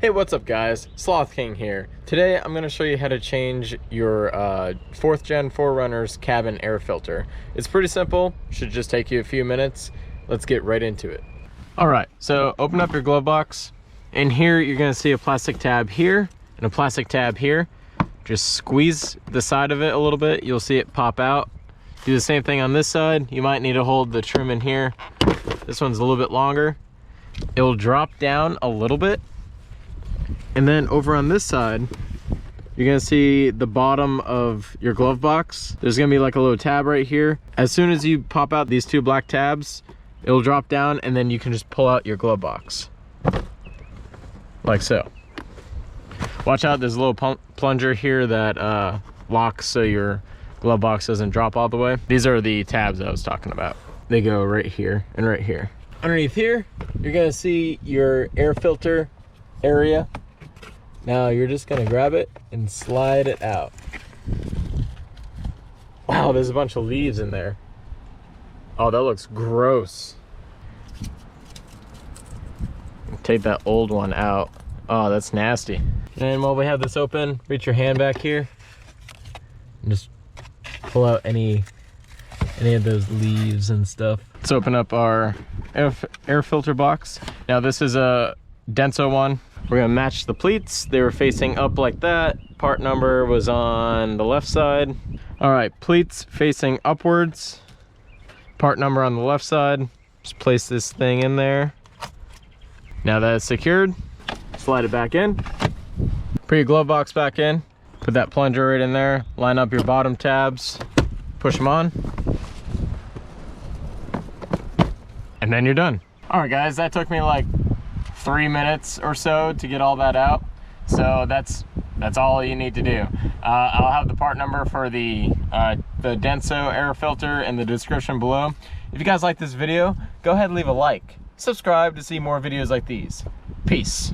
Hey, what's up guys? Sloth King here. Today I'm going to show you how to change your 4th gen 4Runner's cabin air filter. It's pretty simple, should just take you a few minutes. Let's get right into it. Alright, so open up your glove box. In here you're going to see a plastic tab here and a plastic tab here. Just squeeze the side of it a little bit, you'll see it pop out. Do the same thing on this side. You might need to hold the trim in here. This one's a little bit longer. It'll drop down a little bit. And then over on this side, you're gonna see the bottom of your glove box. There's gonna be like a little tab right here. As soon as you pop out these two black tabs, it'll drop down and then you can just pull out your glove box. Like so. Watch out, there's a little plunger here that locks so your glove box doesn't drop all the way. These are the tabs I was talking about. They go right here and right here. Underneath here, you're gonna see your air filter area. Now you're just gonna grab it and slide it out. Wow, there's a bunch of leaves in there. Oh, that looks gross. Take that old one out. Oh, that's nasty. And while we have this open, reach your hand back here and just pull out any of those leaves and stuff. Let's open up our air filter box. Now this is a Denso one. We're gonna match the pleats. They were facing up like that. Part number was on the left side. All right, pleats facing upwards. Part number on the left side. Just place this thing in there. Now that it's secured, slide it back in. Put your glove box back in. Put that plunger right in there. Line up your bottom tabs. Push them on. And then you're done. All right guys, that took me like 3 minutes or so to get all that out. So that's all you need to do. I'll have the part number for the Denso air filter in the description below. If you guys like this video, go ahead and leave a like. Subscribe to see more videos like these. Peace.